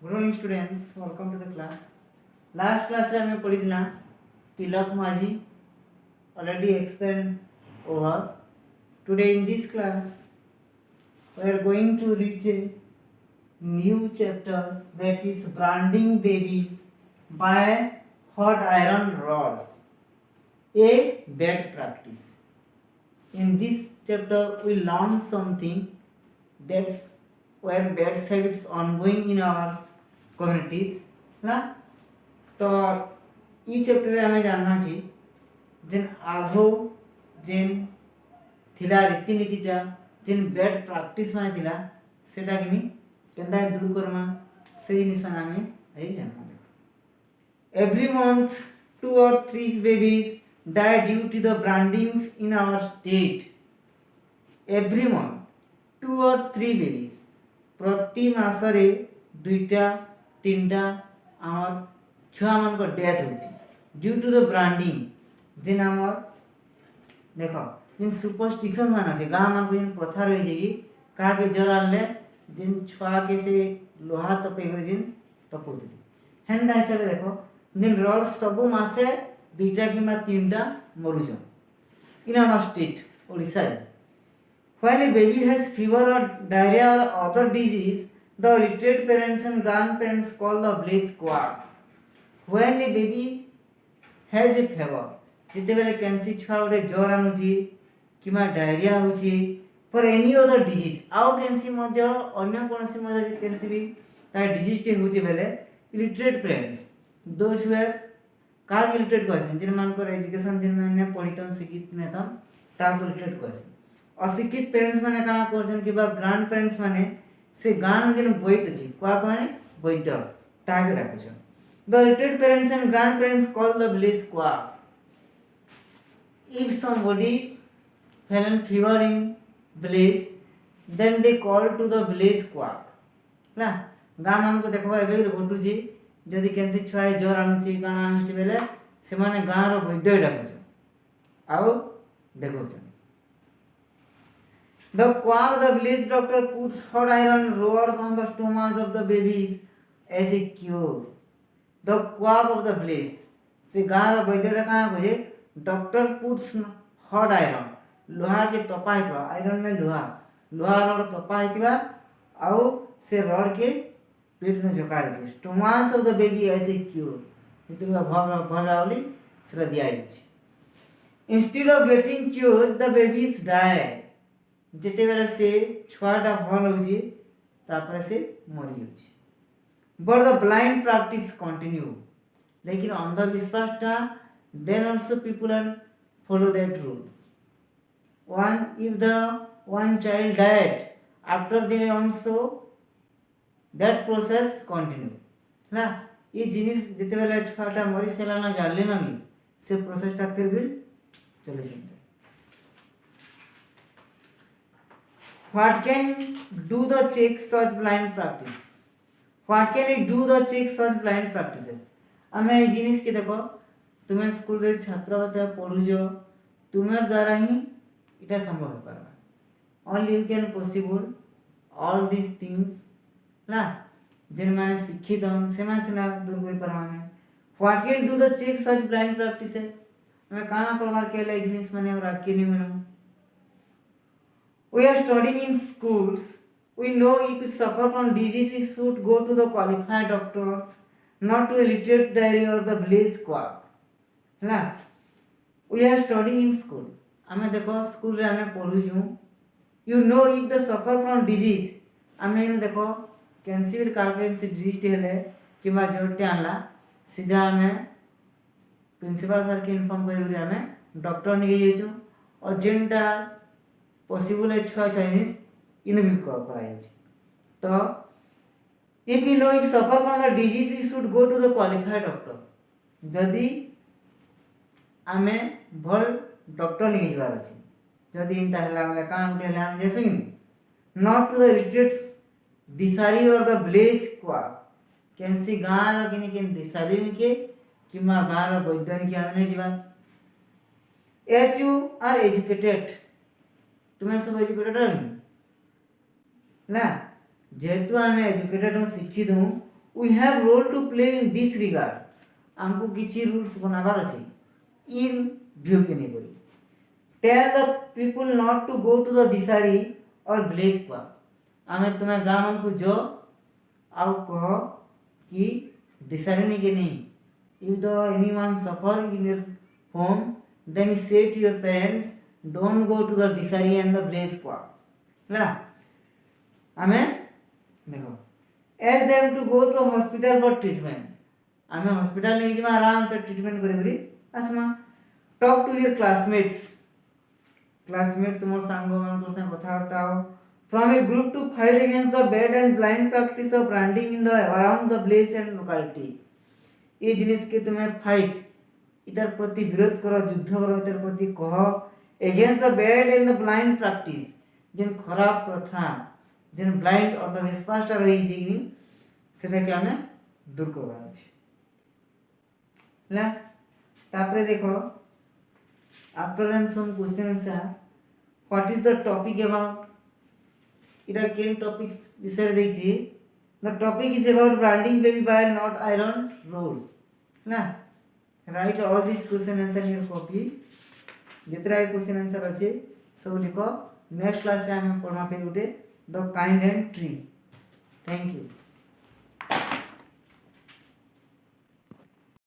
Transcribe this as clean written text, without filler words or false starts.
Good morning students, welcome to the class. Last class रे हमें पढ़ी थी ना तिलक माझी already explained over. Today in this class we are going to read a new chapters that is branding babies by hot iron rods. A bad practice. In this chapter we learn something that's where bad habits ongoing in our communities. ना तो ई chapter आम जानना कि जेन आगो जेन थिला रीतिनीतिटा जेन bad practice माने थिला सेटा किनी केनता दूर करमा से जिनिस माने आमे आई जानना every month 2 or 3 babies die due to the brandings in our state. Every month 2 or 3 babies प्रति मासरे दुईटा तीनटा आमर छुआ मान को डेथ होची ड्यू टू द ब्रांडिंग जेन आमर देखो जेन सुपरस्टिशन मान আছে गां मान को जेन प्रथा रही छै कि का के जराले जेन छुआ के से लोहा तपे करे जेन तपोतली हेंदा हिसाब देखो जेन रड सब मासे दुईटा किबा तीनटा मरुजन in our state Odisha When a baby has fever or diarrhea or other disease, the literate parents and grandparents call the village quack. When a baby has a fever, ଯେତେବେଳେ କେନ୍ସି ଛୁଆ ଗୋଟେ ଜ୍ୱର ଆଣୁଛି କିମ୍ବା ଡାଇରିଆ ହେଉଛି ଫର୍ ଏନି ଅଦର ଡିଜିଜ୍ ଆଉ କେନ୍ସି ମଧ୍ୟ ଅନ୍ୟ କୌଣସି ମଧ୍ୟ କେନ୍ସି ବି ତା ଡିଜିଜ୍ଟି ହେଉଛି ବେଲେ ଇଲିଟରେଟ୍ ପ୍ୟାରେଣ୍ଟସ୍ ଦୋଜ୍ ହୁ ହେଭ୍ କାହାକୁ ଇଲିଟରେଟ୍ କୁହାଯାଏ ଯେନ୍ମାନଙ୍କର ଏଜୁକେସନ୍ ଯେନ୍ମାନେ ପଢ଼ିତନ୍ ଶିକ୍ଷିତ ନେତନ୍ ତାହାକୁ ଇଲିଟରେଟ୍ କୁହାଯାଏ अशिक्षित पेरेंट्स माने काना करछन कि बा ग्रैंड पेरेंट्स माने से गान जेन वैद्य अछि क्वाक माने वैद्य ताके राखछन the related parents and grandparents call the village quack if somebody fell in fever in village then they call to the village quack ना गान हम को देखबा एबे घटु छी जदी केनसी छुआ ज्वर आनुची काना आनुची बेले से माने गां रो वैद्य डाकछन आउ देखछन The quack, the village doctor puts hot iron rods on the stomachs of the babies as a cure. The quack of the village. से गाँव वैद्य का कहे डॉक्टर पुट्स हॉट आयरन लोहा के तपा हितबा आयरन में लोहा लोहा रड तपा हितबा आउ से रड के पेट में झोका छै stomachs of the baby as a cure हितबा भलावली से दिया छै instead of getting cure the babies die जेते बेले से छुआटा भल होची तापर से मरि जाउची but the blind practice continue लेकिन अंधविश्वास टा then also people are follow that rules one if the one child died after they also that process continue ना ये जिनिस जेते बेले छुआटा मरि सेला ना जानले ना से प्रोसेस टा फिर भी चले छै What can do the check such blind practice? What can it do the check such blind practices? आमे जिनिस के देखो तुम्हें स्कूल रे छात्र होते पढुजो तुम्हें द्वारा ही इटा संभव हो पारा only you can possible all these things ना जेन माने शिक्षित हन से माने से ना दूर कर परमाने what can do the check such blind practices आमे काना करवार के ले जिनिस माने और आके नहीं मनो We are studying in schools. We know if we suffer from disease, we should go to the qualified doctors, not to a literate diary or the village quack. ना we are studying in school. आमे देखो school रे आमे पढ़ु छु. You know if the suffer from disease. आमे देखो cancer का कैंसर डिजीज हेले किबा जोटे आनला सीधा आमे प्रिंसिपल सर के इन्फॉर्म करी आमे डॉक्टर ने जेछु और जेनटा पॉसिबल है छुआ चाइनीज इन भी कराई तो if you know if suffer from the disease we should go to the qualified doctor जदी आमे भल डॉक्टर नहीं जवार अछि जदी इंता हला वाला कान उठे हला हम जेसु नॉट टू द लिटरेट दिसारी और द विलेज क्वाक कैंसी गार किने किन दिसारी के किमा गार वैद्यन के हमने जीवन एच यू आर एजुकेटेड तुम्हें सब एजुकेटेड है ना जेहेतु आम एजुकेटेड हूँ शिक्षित हूँ we have role to play in this regard आमको किसी रूल्स बनाबार अच्छे इन व्यू के नहीं बोली tell the people not to go to the दिसारी और विलेज को आमे तुम्हें गाँव मन को जो आउ कह कि दिसारी नहीं के नहीं if the anyone suffer in your home then say to your parents don't go to the disari and the village square ला आमे देखो as them to go to hospital for treatment आमे हॉस्पिटल नहीं जिमा आराम से ट्रीटमेंट करे करी आसमा talk to your classmates तुमर सांग मान को से कथा बताओ from a group to fight against the bad and blind practice of branding in the around the place and locality ये जिनिस के तुम्हें फाइट इधर प्रति विरोध करो युद्ध करो इधर प्रति कह against the bad and the blind practice जिन खराब प्रथा जिन ब्लाइंड और विश्वास रही जिनी सेटा के हमें दूर करवार अछि ला तापरे देखो after then some question answer what is the topic about इरा केन टॉपिक्स विषय देछि The topic is about branding baby by not iron rods. ना write all these question answer in your copy. जितना question answer अच्छे सब लिखो. Next class रे हम पढ़वा पे उठे the kind and tree. Thank you.